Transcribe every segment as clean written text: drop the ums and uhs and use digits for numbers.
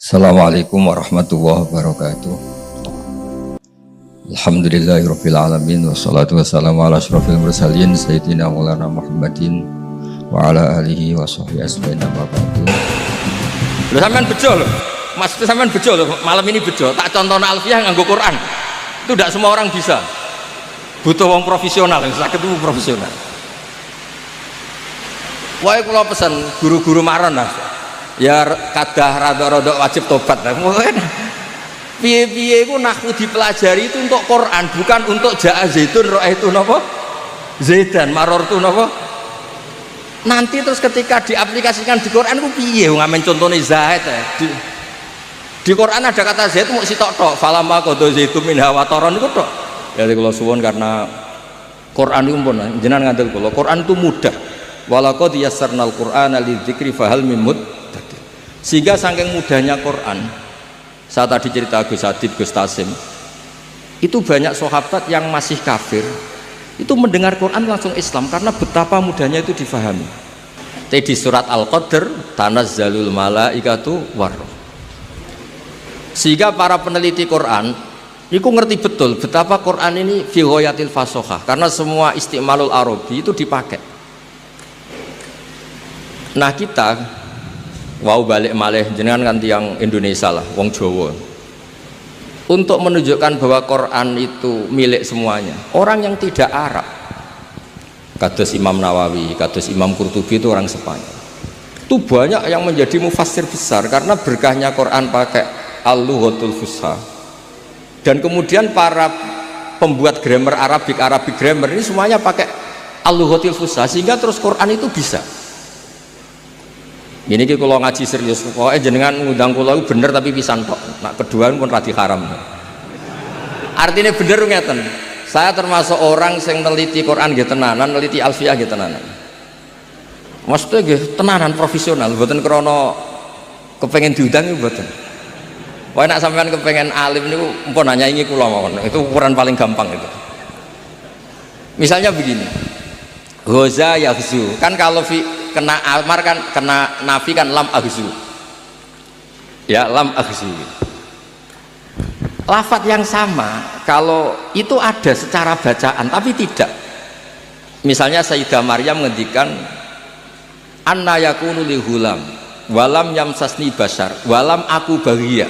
Assalamualaikum warahmatullahi wabarakatuh. Alhamdulillahirabbil alamin wassalatu wassalamu ala asyrofil mursalin sayyidina maulana Muhammadin wa ala alihi wa sahbihi ajmain amma ba'du. Lho sampean bejo lho. Maksudnya sampean bejo lho, malam ini bejo. Tak contohno alfiah nganggo Quran. Itu tidak semua orang bisa. Butuh wong profesional, yang sakit itu profesional. Wae kula pesen guru-guru maron lah. Ya kadah rada-rada wajib tobat lah. Piye-piye iku nahwu dipelajari itu untuk Quran, bukan untuk ja'a zaitun ra'aitu napa? Zaidan marartu napa? Nanti terus ketika diaplikasikan di Quran ku piye wong amen contone Zaid ya. Di Quran ada kata Zaid mung sitok-tok, falamma qadha zaitun min hawataron niku tok. Ya kula suwun karena Quran iku pun jenengan ngandel kula, Quran itu mudah. Walaqad yassarnal Qur'ana lidzikri fahal mim muddakir. Sehingga saking mudahnya Quran, saya tadi cerita Gus Adib, Gus Tasim, itu banyak sahabat yang masih kafir itu mendengar Quran langsung Islam karena betapa mudahnya itu difahami. Di surat Al-Qadr tanazzalul malaikatu warroh. Sehingga para peneliti Quran itu ngerti betul betapa Quran ini fi ghayatil fasohah, karena semua istimalul arabi itu dipakai. Nah kita wow balik malih jenengan kan tiang Indonesia lah, wong Jawa. Untuk menunjukkan bahwa Quran itu milik semuanya. Orang yang tidak Arab, kados Imam Nawawi, kados Imam Qurtubi itu orang Spanyol. Itu banyak yang menjadi mufassir besar karena berkahnya Quran pakai al-lughatul fusha. Dan kemudian para pembuat grammar Arabic grammar ini semuanya pakai al-lughatul fusha sehingga terus Quran itu bisa. Ini kalau ngaji serius, pokoknya jenengan ngundang kula bener tapi pisan tok. Nak kedua pun radi haram. Artinya bener ngeten. Saya termasuk orang yang neliti Quran nggih tenanan, neliti alfiah nggih tenanan. Maksudnya nggih tenanan profesional, mboten krana kepengen diundang mboten. Wae nak sampean kepengen alim niku mpun nyanyi kula mawon. Itu ukuran paling gampang itu. Misalnya begini. Ghaza yaghzu. Kan kalau kena amar kan kena nafi kan lam aghzu. Ya, lam aghzu. Lafadz yang sama kalau itu ada secara bacaan tapi tidak. Misalnya Sayyidah Maryam ngendikan anna yakunu li hulam walam yamsasni bashar walam aku baghia.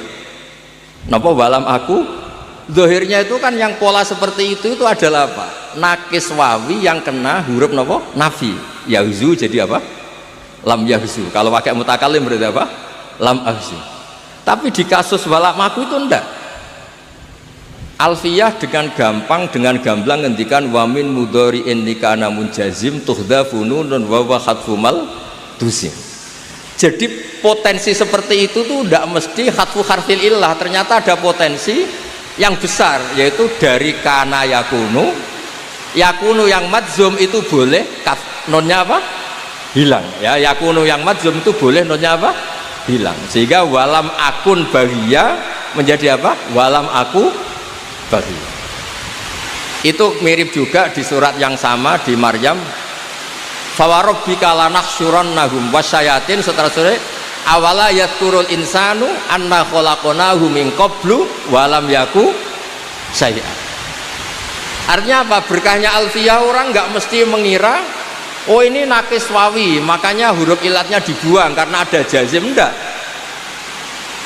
Napa walam aku? Zahirnya itu kan yang pola seperti itu adalah apa? Nakis wawi yang kena huruf napa? Nafi. Yahzu jadi apa? Lam yahzu. Kalau pakai mutakalim berarti apa? Lam ahzu. Tapi di kasus walam aku itu enggak. Alfiyah dengan gampang, dengan gamblang ngendikan wamin mudhari'in likana munjazim tuhdhafu nunun wa wa khatfumal tuzim. Jadi potensi seperti itu tuh enggak mesti khatfu harfil illah. Ternyata ada potensi yang besar, yaitu dari kana yakunu yang madzum itu boleh nonnya apa? Hilang ya. Yakunu yang madzum itu boleh nonnya apa? Hilang, sehingga walam akun baghia menjadi apa? Walam aku baghia. Itu mirip juga di surat yang sama di Maryam, fawarabbika lanahsyurannahum wasyayatin, seterusnya awala yadkurul insanu anna khalaqnahu min qablu walam yaku syai'an. Artinya apa? Berkahnya alfiyah orang nggak mesti mengira oh ini nakis wawi makanya huruf ilatnya dibuang karena ada jazim, enggak.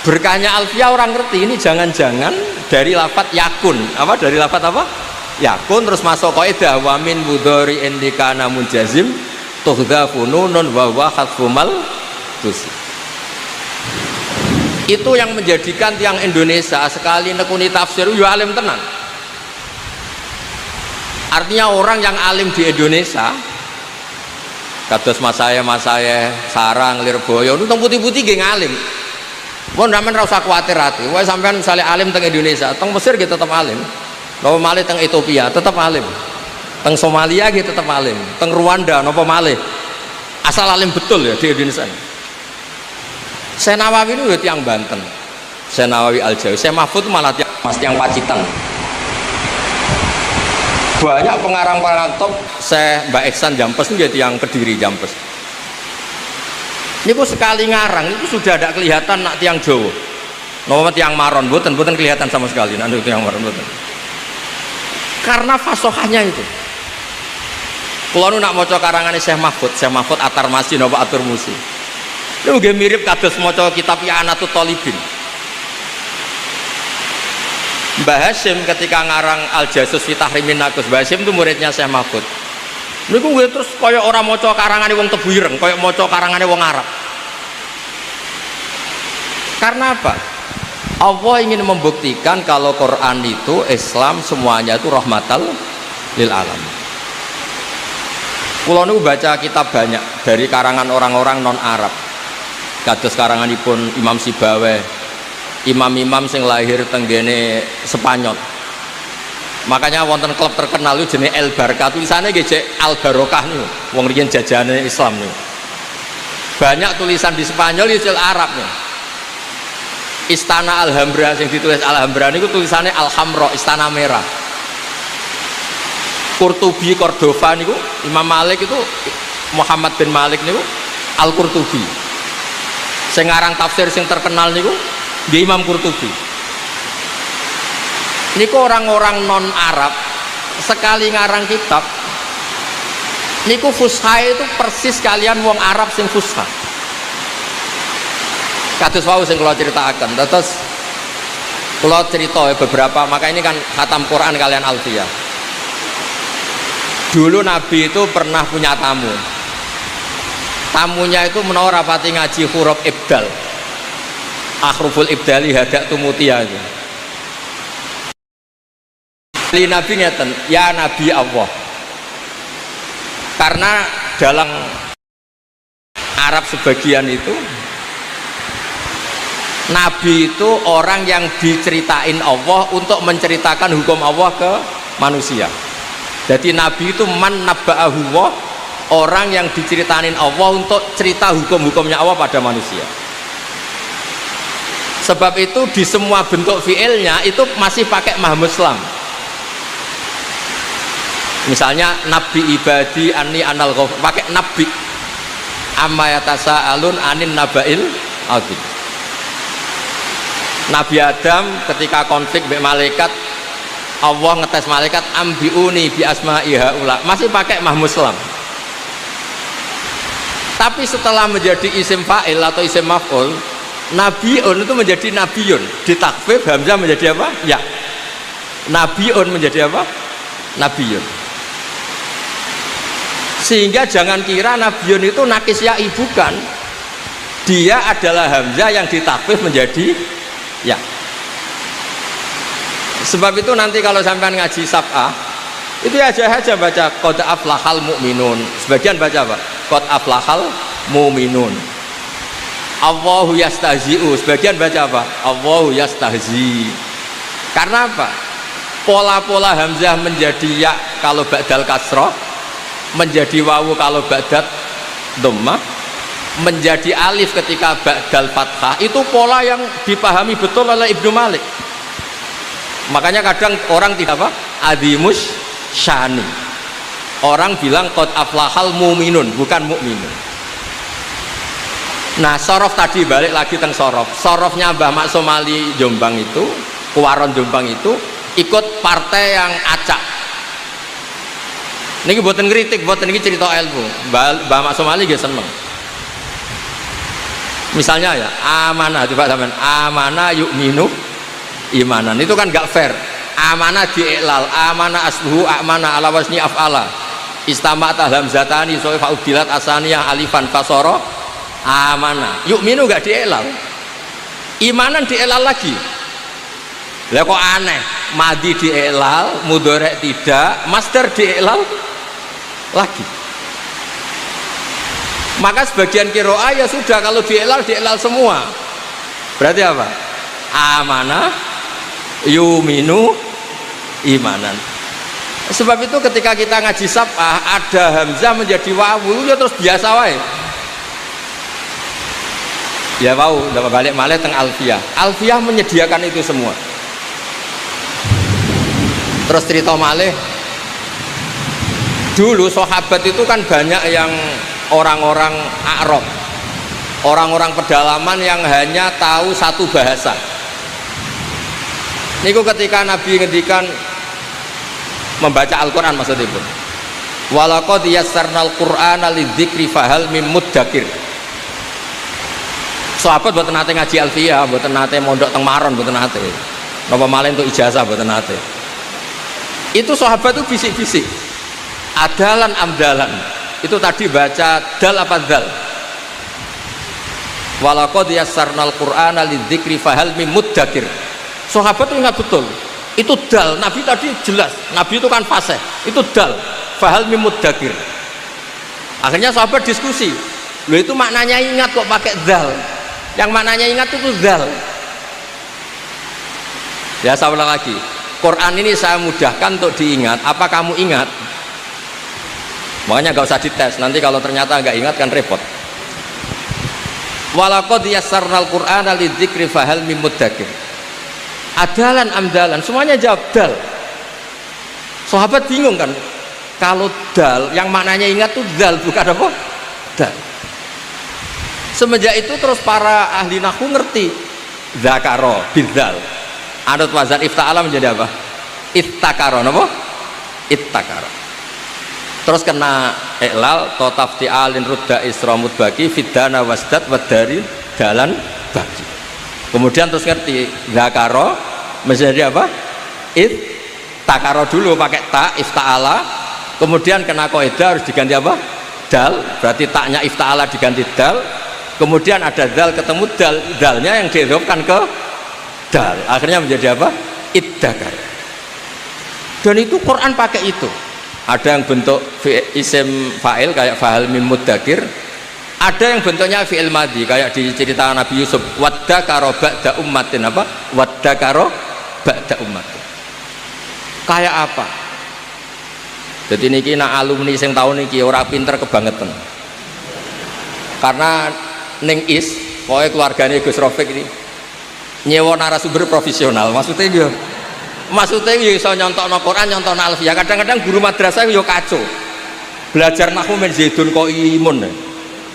Berkahnya alfiyah orang ngerti ini jangan-jangan dari lafadz yakun. Apa? Dari lafadz apa? Yakun terus masuk kaidah wa min mudhari'in likana munjazim tuhdhafu nunun wa wa khatfumal tuzim. Itu yang menjadikan tiang Indonesia sekali nekuni tafsir yo alim tenan. Artinya orang yang alim di Indonesia kados mas saya Sarang Lirboyo itu teng putih-putih nggih ngalim. Mun sampean ora usah kuwatir ati. Wae sampean saleh alim teng Indonesia, teng Mesir nggih tetep alim. Napa malih teng Ethiopia tetep alim. Teng Somalia nggih tetep alim. Teng Rwanda napa malih asal alim betul ya di Indonesia. Saya Nawawi itu udah tiang Banten, saya Nawawi Al-Jawi, saya Mahfud malah tiang Pacitan. Banyak pengarang-pengarang top, saya Mbak Eksan Jampes itu tiang Kediri Jampes. Ini kok sekali ngarang itu sudah ada kelihatan nak tiang Jawa. Nomor tiang maron, boten kelihatan sama sekali. Nanti tiang maron boten. Karena fasohahnya itu. Kalau nak maca karangane Syekh Mahfud Atar Masih napa Atur Musi. Itu nggih mirip kados maca kitab I'anatut Thalibin. Mbah Hasyim ketika ngarang Al-Jasus fi Tahrimin Nakus, Mbah Hasyim itu muridnya Syekh Mahfud. Niku nggih terus kaya ora maca karangane wong Tebu Ireng, kaya maca karangane wong Arab. Karena apa? Allah ingin membuktikan kalau Quran itu Islam semuanya itu rahmatal lil alamin. Kula niku baca kitab banyak dari karangan orang-orang non Arab. Kados karanganipun Imam Sibawayh, imam-imam sing lahir tenggene Spanyol. Makanya wonten klub terkenal itu jenenge El Barca, tulisannya nggih Al Barokah niku. Wong riyen jajane Islam niku. Banyak tulisan di Spanyol isil Arab niku. Istana Alhambra yang ditulis Alhambra niku tulisannya Alhamra, Istana Merah. Qurtubi Cordova niku Imam Malik itu Muhammad bin Malik niku Al-Qurtubi. Sing ngarang tafsir sing terkenal niku nggih Imam Qurtubi. Niku orang-orang non Arab sekali ngarang kitab niku fusha itu persis kalian wong Arab sing fusha. Kados wau sing kula critakaken. Terus kula cerita beberapa, maka ini kan khatam Quran kalian Alfiyah. Dulu Nabi itu pernah punya tamu. Tamunya itu menawa rapati ngaji huruf ibdal. Akhruful ibdali hadak tumutia itu. Li Nabi ngeten, ya Nabi Allah. Karena dalam Arab sebagian itu Nabi itu orang yang diceritain Allah untuk menceritakan hukum Allah ke manusia. Jadi Nabi itu man nabba'ahu Allah, orang yang diceritain Allah untuk cerita hukum-hukumnya Allah pada manusia. Sebab itu di semua bentuk fiilnya itu masih pakai mahmuslam. Misalnya Nabi ibadi anni anal ghafur, pakai nabi. Amma yatasaalun anin nabail azim. Nabi Adam ketika konflik dengan malaikat, Allah ngetes malaikat ambiuni bi asma'i haula, masih pakai mahmuslam. Tapi setelah menjadi isim fa'il atau isim maf'ul, nabiun itu menjadi nabiyun, ditakfif hamzah menjadi apa? Ya. Nabiun menjadi apa? Nabiyun. Sehingga jangan kira nabiyun itu nakis ya'i, bukan. Dia adalah hamzah yang ditakfif menjadi ya. Sebab itu nanti kalau sampean ngaji sab'ah itu aja baca qad aflahal mu'minun. Sebagian baca apa? Qad aflahal mu'minun. Allahu yastahzi'u. Sebagian baca apa? Allahu yastahzi. Karena apa? Pola-pola hamzah menjadi ya kalau ba'dal kasrah, menjadi wawu kalau ba'dal dhammah, menjadi alif ketika ba'dal fathah, itu pola yang dipahami betul oleh Ibnu Malik. Makanya kadang orang tidak apa? Adimus syani. Orang bilang qad aflahal mu'minun, bukan mu'minun. Nah, sorof tadi balik lagi teng sorof. Sorofnya Mbah Maksum Ali Jombang itu, Kuwaron Jombang itu ikut partai yang acak. Niki boten ngritik, boten niki cerita ilmu. Mbah Maksum Ali nggih seneng. Misalnya ya, amanah coba sampean, amanah yu'minu imanan. Itu kan gak fair. Amanah diiklal, amanah asluhu amanah ala wasni af'ala. Istama'at hamzatani so'i fa'udilat asaniyah alifan fasara amanah. Yu'minu gak diiklal. Imanan diiklal lagi. Lah kok aneh, madi diiklal, mudhari' tidak, masdar diiklal lagi. Maka sebagian qiraah ya sudah, kalau diiklal semua. Berarti apa? Amanah yuminu imanan. Sebab itu ketika kita ngaji sab'ah ada hamzah menjadi wawu ya terus biasa wae. Ya wawu, dapat balik malih teng Alfiyah. Alfiyah menyediakan itu semua. Terus cerita malih, dulu sahabat itu kan banyak yang orang-orang Arab, orang-orang pedalaman yang hanya tahu satu bahasa. Niku ketika Nabi ngendikan membaca Al-Qur'an maksudnya pun. Walaqad yassarnal Qur'ana lidzikri fahal mim muddakir. Sahabat mboten nate ngaji alfiyah, mboten nate mondok teng Maron, mboten nate. Napa malih untuk ijazah mboten nate. Itu sahabat itu bisik-bisik. Adalan amdalan. Itu tadi baca dal apa dal? Walaqad yassarnal Qur'ana lidzikri fahal mim muddakir. Sahabat itu ingat betul. Itu dal. Nabi tadi jelas. Nabi itu kan fasih. Itu dal. Fahal mim muddakir. Akhirnya sahabat diskusi. Loh itu maknanya ingat kok pakai dal. Yang maknanya ingat itu dal. Ya saya ulang lagi. Quran ini saya mudahkan untuk diingat. Apa kamu ingat? Makanya gak usah dites. Nanti kalau ternyata gak ingat kan repot. Walaqad yassarnal Qur'ana lidzikri fahal mim muddakir. Adalan amdalan, semuanya jawab dal. Sahabat bingung kan, kalau dal yang maknanya ingat tuh dal, bukan apa? Dal. Semenjak itu terus para ahli nahwu ngerti zakaro bidzal. Anut wazan ifta'ala menjadi apa? Ittakaro, apa? Ittakaro. Terus kena iklal to tafti'alin rudda isramut bagi fidana wasdat wadari dalan bagi. Kemudian terus ngerti zakaro menjadi apa? Takaro dulu pakai ta ifta'ala, kemudian kena kaidah harus diganti apa? Dal, berarti taknya ifta'ala diganti dal, kemudian ada dal ketemu dal, dalnya yang diidhofkan ke dal, akhirnya menjadi apa? Iddakar. Dan itu Quran pakai itu. Ada yang bentuk isim fa'il kayak fahal mim muddakir, ada yang bentuknya fi'il madhi kayak di cerita Nabi Yusuf, waddakaro ba'da ummatin, apa? Waddakaro ba'da ummatin. Kayak apa? Jadi niki nak alumni sing tahun niki ora pinter kebangetan. Karena ning pokoknya keluarganya Gus Rafiq ini nyewa narasumber profesional. Maksudnya iso nyontokno Quran, nyontokno alfiyah. Kadang-kadang guru madrasah yo kacau. Belajar nahwu men Zaidun kok imun.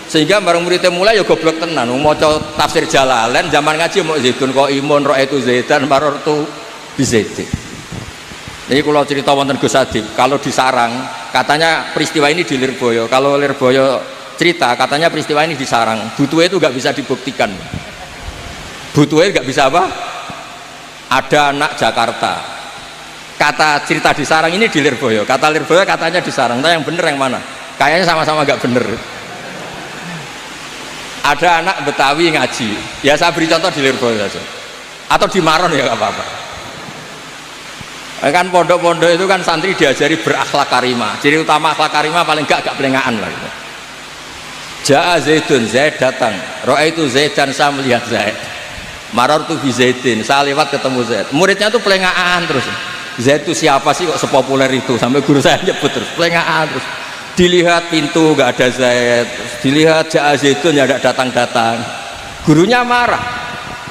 Sehingga bareng muridnya mulai ya goblok tenan. Maca tafsir Jalalain zaman ngaji mau Zaidun kok imun, ra'aitu Zaidan marartu bi Zaidin. Ini kalau cerita wonten Gus Adib, kalau di Sarang katanya peristiwa ini di Lirboyo. Kalau Lirboyo cerita katanya peristiwa ini di Sarang. Butuhnya itu nggak bisa dibuktikan. Butuhnya nggak bisa apa? Ada anak Jakarta. Kata cerita di Sarang ini di Lirboyo. Kata Lirboyo katanya di Sarang. Nah yang bener yang mana? Kayaknya sama-sama nggak bener. Ada anak Betawi ngaji. Ya saya beri contoh di Lirboyo saja. Atau di Maron ya nggak apa-apa. Kan pondok-pondok itu kan santri diajari berakhlak karimah. Ciri utama akhlak karimah paling gak pelengahan lah gitu. Ja'a Zaidun, Zaid datang. Ra'aitu Zaidan, saya melihat Zaid. Marartu bi Zaidin, saya lewat ketemu Zaid. Muridnya tuh pelengahan terus. Zaid itu siapa sih kok sepopuler itu? Sampai guru saya nyebut terus pelengahan terus. Dilihat pintu gak ada Zaid, dilihat Ja'a Zaidun ya ada datang-datang. Gurunya marah.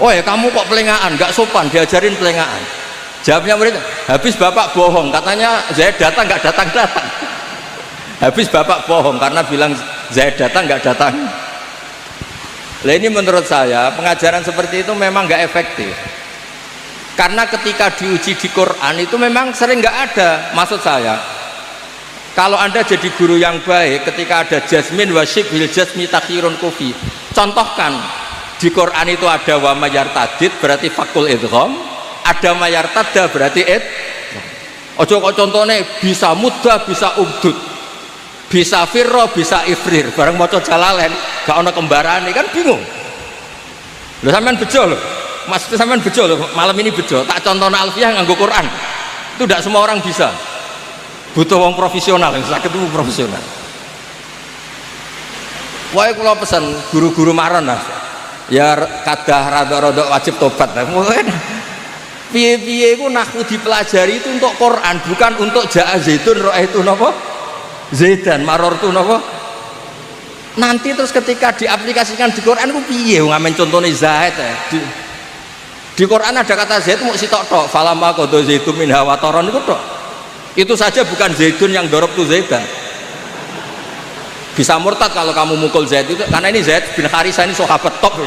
Oh ya kamu kok pelengahan, gak sopan, diajarin pelengahan. Jawabnya murid, habis bapak bohong, katanya Zaid datang nggak datang-datang. Habis bapak bohong karena bilang Zaid datang nggak datang. Nah ini menurut saya pengajaran seperti itu memang nggak efektif. Karena ketika diuji di Quran itu memang sering nggak ada. Maksud saya, kalau anda jadi guru yang baik, ketika ada jasmin wasyib bil jasmi takhirun kufi, contohkan di Quran itu ada wa mayartadid berarti fakul idgham. Ada mayartada berarti ojo kok contohnya bisa mudah bisa ubdud bisa firro bisa ifrir bareng maca Jalalain gak ada kembaran kan bingung lho sampean bejo lho maksudnya sampean bejo lho malam ini bejo tak contohnya alfiyah nganggo Quran itu tidak semua orang bisa butuh wong profesional yang sakit itu profesional. Wah kalau pesan guru-guru maron lah ya kadah rada-rada wajib tobat lah piye-piye itu nahwu dipelajari itu untuk Quran bukan untuk Ja'a Zaidun ra'aitu napa Zaidan marartu napa nanti terus ketika diaplikasikan di Quran itu piye ngamen contohnya Zaid di Quran ada kata Zaid mau sitok tok falamma qada Zaidun min hawataron itu tok itu saja bukan Zaidun yang dorop tuh Zaidan bisa murtad kalau kamu mukul Zaid itu karena ini Zaid bin Harisah ini sahabat top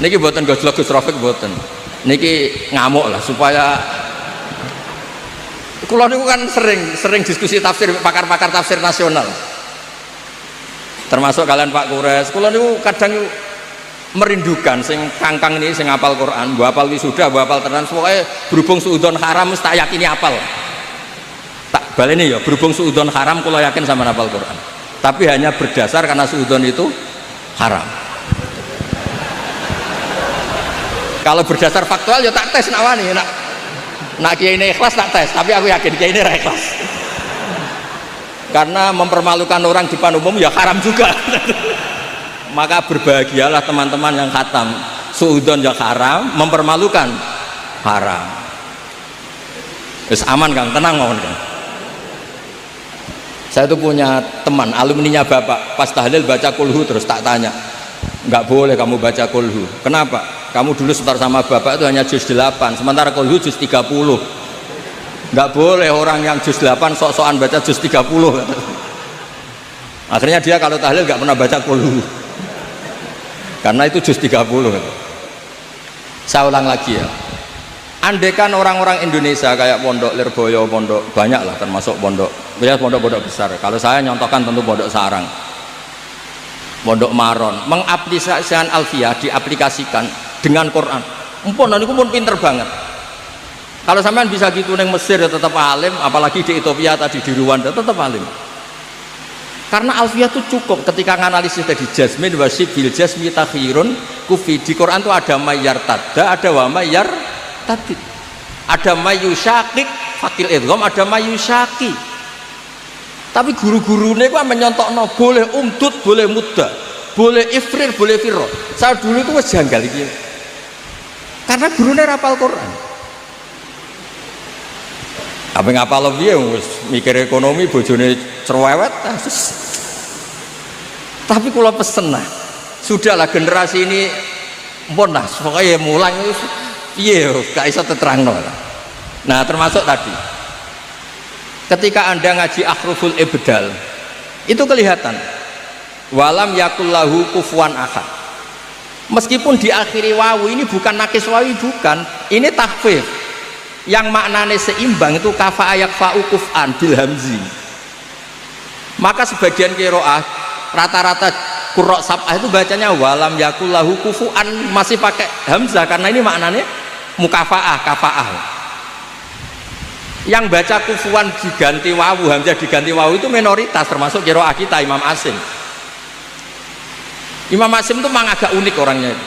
ini buatan Gus Rafiq buatan niki ngamuk lah supaya kula niku kan sering diskusi tafsir pakar-pakar tafsir nasional. Termasuk kalian Pak Kures, kula niku kadang merindukan sing kangkang ini sing hafal Quran, mbok hafal wisuda, mbok hafal tenan, pokoke berhubung suudzon haram mesti tak yakini hafal. Tak baleni ya, berhubung suudzon haram kula yakin sama hafal Quran. Tapi hanya berdasar karena suudzon itu haram. Kalau berdasar faktual ya tak tes nak wani, nak kiai ini ikhlas tak tes, tapi aku yakin kiai ini ra ikhlas. Karena mempermalukan orang di depan umum ya haram juga. Maka berbahagialah teman-teman yang khatam suudzon yang haram, mempermalukan haram. Terus aman Kang, tenang mohon Kang. Saya itu punya teman alumninya bapak, pas tahlil baca kulhu terus tak tanya, nggak boleh kamu baca kulhu. Kenapa? Kamu dulu sebentar sama bapak itu hanya juz 8, sementara kulhu juz 30. Nggak boleh orang yang juz 8 sok-sokan baca juz 30. Akhirnya dia kalau tahlil nggak pernah baca kulhu. Karena itu juz 30. Saya ulang lagi ya, andaikan orang-orang Indonesia kayak Pondok Lirboyo, pondok banyak lah termasuk pondok pondok besar, kalau saya nyontohkan tentu Pondok Sarang, Pondok Maron, mengaplikasikan Alfiyah, diaplikasikan dengan Quran, pun pinter banget. Kalau sampean bisa gitu neng Mesir ya tetap alim, apalagi di Ethiopia tadi di Rwanda tetap alim. Karena Alfiyah itu cukup ketika nganalisis tadi jazmin wasib bil jazmi takhirun kufi. Di Quran itu ada mayyar tadda, ada wa mayyar tadid, ada mayyusyakik fakil idgham, ada mayyusyaki. Tapi guru-gurunya itu menyontokno boleh umdud, boleh mudda, boleh ifrir, boleh firro. Saya dulu itu wes janggal iki. Karena gurunya rapal Quran. Apa ngapal piye wis mikir ekonomi bojone cerewet. Tapi kula pesen lah, sudahlah generasi ini pun lah pokoknya mulai piye gak iso terangno. Nah, termasuk tadi ketika Anda ngaji akhruful ibdal itu kelihatan walam yakullahu kufuwan ahad. Meskipun diakhiri wawu, ini bukan nakis wawi, bukan, ini takhfif yang maknanya seimbang, itu kafa ayak fa'u kuf'an bil hamzi. Maka sebagian qiraah rata-rata qurra sab'ah itu bacanya walam yakullahu kufu'an, masih pakai hamzah karena ini maknanya mukafaah, kafaah. Yang baca kufuan diganti wawu, hamzah diganti wawu itu minoritas, termasuk qiraah kita Imam Asim. Imam Asim itu memang agak unik orangnya itu.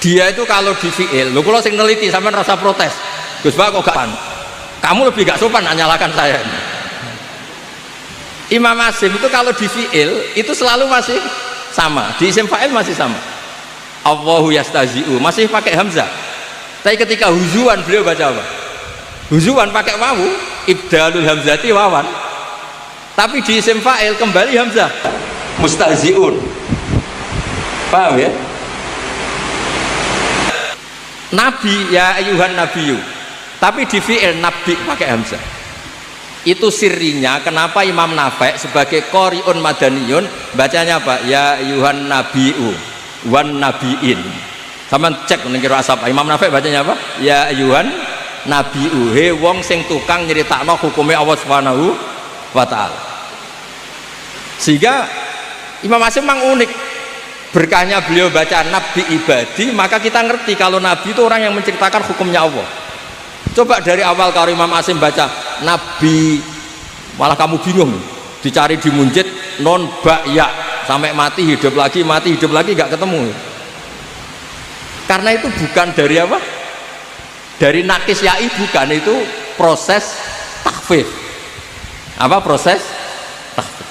Dia itu kalau di fi'il, lo kalau sing neliti sampean rasa protes, Gus Pak kok gak sopan? Kamu lebih gak sopan nyalakan saya. Imam Asim itu kalau di fi'il itu selalu masih sama, di isim fa'il masih sama. Allahu yastazi'u masih pakai hamzah. Tapi ketika huzuan beliau baca apa? Huzuan pakai wawu, ibdalul hamzati wawan. Tapi di isim fa'il kembali hamzah. Mustahzi'un. Paham ya? Nabi ya ayuhan nabiyyu. Tapi di fi'il nabi pakai hamzah. Itu sirinya kenapa Imam Nafi' sebagai qori'un madaniyun bacanya apa? Ya ayuhan nabiyyu wan nabiin. Sama cek ning kira asap. Imam Nafi' bacanya apa? Ya ayuhan nabiyyu. He wong sing tukang nyeritakno hukume Allah Subhanahu wa taala. Sehingga Imam Asim memang unik. Berkahnya beliau baca nabi ibadi, maka kita ngerti kalau nabi itu orang yang menceritakan hukumnya Allah. Coba dari awal kalau Imam Asim baca nabi, malah kamu bingung, dicari di munjid non ba ya sampai mati hidup lagi gak ketemu. Karena itu bukan dari apa? Dari nakis ya'i, bukan, itu proses takhfif. Apa proses takhfif?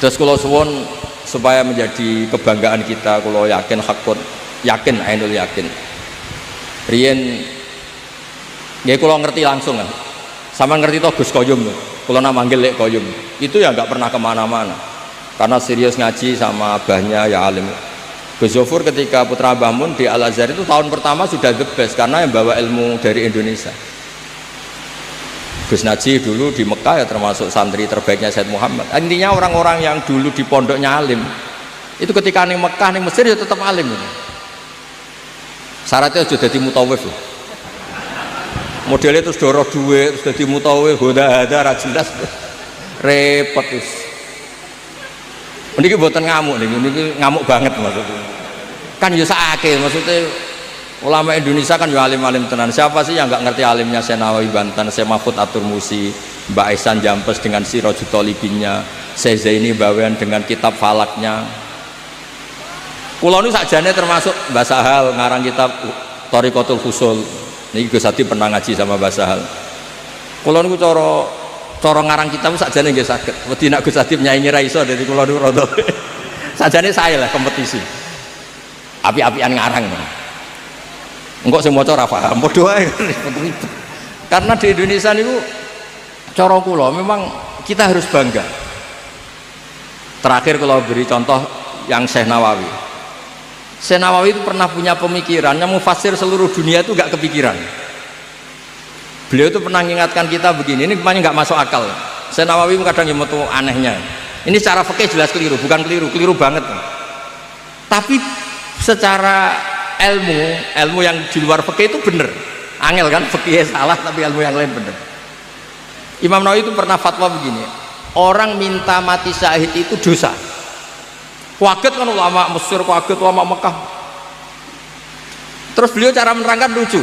Terus kalau suwon supaya menjadi kebanggaan kita, kalau yakin hakun, yakin ainul yakin. Riyen ya kalau ngerti langsung kan, sama ngerti toh Gus Koyum tuh, kalau nama manggil Lek Koyum itu ya nggak pernah kemana-mana karena serius ngaji sama abahnya ya alim. Gus Zofur ketika putra Mbah Mun di Al Azhar itu tahun pertama sudah the best karena yang bawa ilmu dari Indonesia. Gus Najih dulu di Mekah ya termasuk santri terbaiknya Said Muhammad. Intinya orang-orang yang dulu di pondoknya alim itu ketika di Mekah, di Mesir ya tetap alim. Syaratnya aja dadi mutawif. Modelnya terus doro duit, terus dadi mutawif, hoda-hada ra jelas. Repot wis. Niki mboten ngamuk niki ngamuk banget maksudnya. Kan ya sakake maksudnya ulama Indonesia kan ya alim-alim tenan. Siapa sih yang nggak ngerti alimnya Syekh Nawawi Banten, Syekh Mahfud At-Turmusi, Mbak Ihsan Jampes dengan Sirajut Thalibinnya, Syekh Zaini Bawean dengan kitab Falaknya. Kula niku sakjane termasuk Mbah Sahal ngarang kitab Thariqatul Fusul. Niki Gus Hadi pernah ngaji sama Mbah Sahal. Kula niku cara ngarang kitab sakjane nggih saged. Wedi nek Gus Hadi nyaingi ra iso dadi kula niku rada. Sakjane saya lah kompetisi. Api-apian ngarang. Engkau sing maca ora paham padha wae. Karena di Indonesia niku cara kula memang kita harus bangga. Terakhir kalau beri contoh yang Syekh Nawawi. Syekh Nawawi itu pernah punya pemikiran yang mufasir seluruh dunia itu gak kepikiran. Beliau itu pernah mengingatkan kita begini, ini kemana nggak masuk akal. Syekh Nawawi kadang yang mau anehnya. Ini secara fikih jelas keliru, bukan keliru banget. Tapi secara ilmu yang di luar fikih itu benar. Angel kan, fikih salah tapi ilmu yang lain benar. Imam Nawawi itu pernah fatwa begini, orang minta mati syahid itu dosa. Kaget kan ulama Mesir, kaget ulama Mekah. Terus beliau cara menerangkan lucu.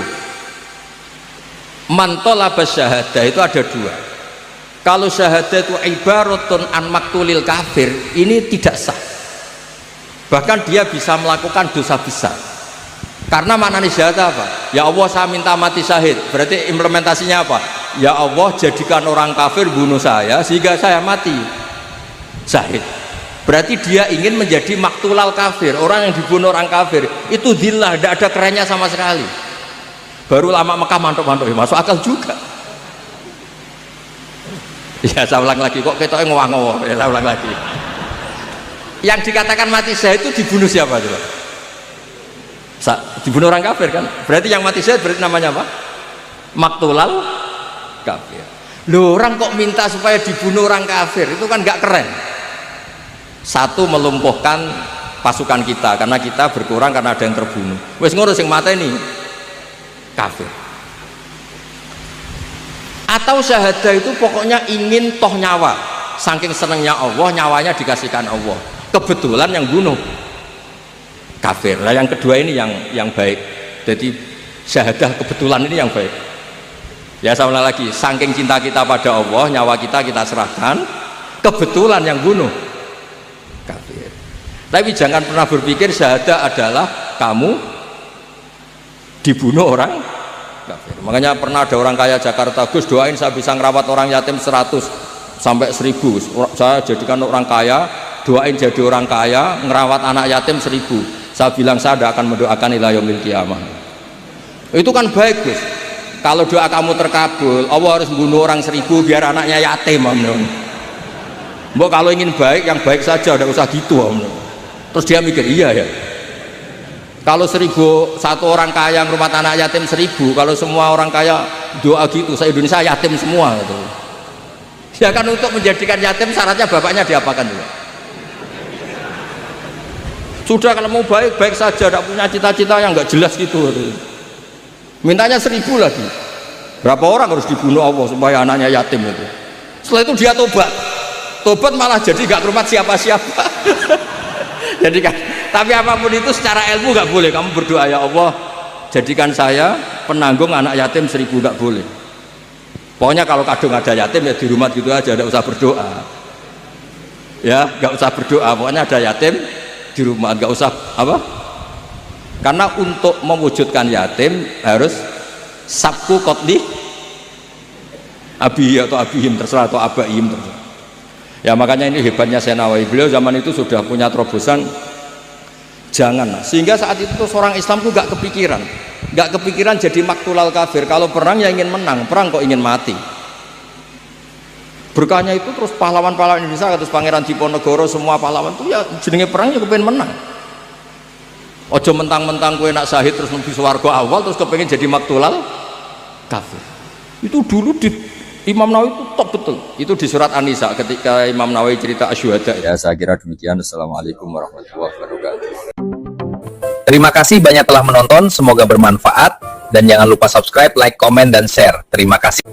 Man talaba syahadah itu ada dua. Kalau syahadah itu ibaratun an maktulil kafir, ini tidak sah. Bahkan dia bisa melakukan dosa besar. Karena maknanya syahadah apa? Ya Allah saya minta mati syahid. Berarti implementasinya apa? Ya Allah jadikan orang kafir bunuh saya sehingga saya mati syahid. Berarti dia ingin menjadi maktulal kafir, orang yang dibunuh orang kafir. Itu zillah, tidak ada kerennya sama sekali. Baru lama Mekah mantuk-mantuk, masuk akal juga. Ya saya ulang lagi, kok ketoknya ngowah-ngowah, ya saya ulang lagi. Yang dikatakan mati syahid itu dibunuh siapa coba? Dibunuh orang kafir kan? Berarti yang mati syahid berarti namanya apa? Maktulal kafir. Loh, orang kok minta supaya dibunuh orang kafir, itu kan gak keren. Satu, melumpuhkan pasukan kita karena kita berkurang karena ada yang terbunuh. Wes ngurus yang mata ini kafir. Atau syahadah itu pokoknya ingin toh nyawa, saking senengnya Allah nyawanya dikasihkan Allah. Kebetulan yang bunuh kafir. Nah yang kedua ini yang baik. Jadi syahadah kebetulan ini yang baik. Ya sama lagi, saking cinta kita pada Allah nyawa kita serahkan. Kebetulan yang bunuh kafir. Tapi jangan pernah berpikir syahadah adalah kamu dibunuh orang kafir. Makanya pernah ada orang kaya Jakarta, Gus doain saya bisa ngerawat orang yatim 100 sampai 1000. Saya jadikan orang kaya, doain jadi orang kaya, ngerawat anak yatim 1000. Saya bilang saya tidak akan mendoakan ila yaumil qiyamah. Itu kan baik Gus. Kalau doa kamu terkabul, Allah harus membunuh orang 1000 biar anaknya yatim. Mbok kalau ingin baik, yang baik saja, tidak usah gitu. Terus dia mikir, iya ya. Kalau 1001 orang kaya rumah anak yatim 1000, kalau semua orang kaya doa gitu, saya Indonesia yatim semua. Gitu. Ya kan untuk menjadikan yatim syaratnya bapaknya diapakan juga. Sudah kalau mau baik, baik saja, tidak punya cita-cita yang nggak jelas gitu. Mintanya 1000 lagi. Berapa orang harus dibunuh Allah supaya anaknya yatim itu. Setelah itu dia tobat. Tobat malah jadi gak hormat siapa-siapa. Jadi kan, tapi apapun itu secara ilmu gak boleh. Kamu berdoa ya Allah jadikan saya penanggung anak yatim 1000, gak boleh. Pokoknya kalau kadung ada yatim ya di rumah gitu aja, gak usah berdoa. Ya gak usah berdoa, pokoknya ada yatim di rumah, gak usah apa? Karena untuk mewujudkan yatim harus sabku qotli abi atau abihim terserah atau abaihim terserah. Ya makanya ini hebatnya Syekh Nawawi, beliau zaman itu sudah punya terobosan jangan, sehingga saat itu seorang Islam itu gak kepikiran jadi maktulal kafir. Kalau perang ya ingin menang, perang kok ingin mati. Berkahnya itu terus pahlawan-pahlawan Indonesia, terus Pangeran Diponegoro, semua pahlawan itu ya jenenge perang ya kepengen menang. Ojo mentang-mentang kue nak syahid terus lebih swarga awal terus kepengen jadi maktulal kafir. Itu dulu di Imam Nawawi itu top betul. Itu di surat An-Nisa ketika Imam Nawawi cerita asyuhada. Ya saya kira demikian. Assalamualaikum warahmatullahi wabarakatuh. Terima kasih banyak telah menonton, semoga bermanfaat, dan jangan lupa subscribe, like, komen, dan share. Terima kasih.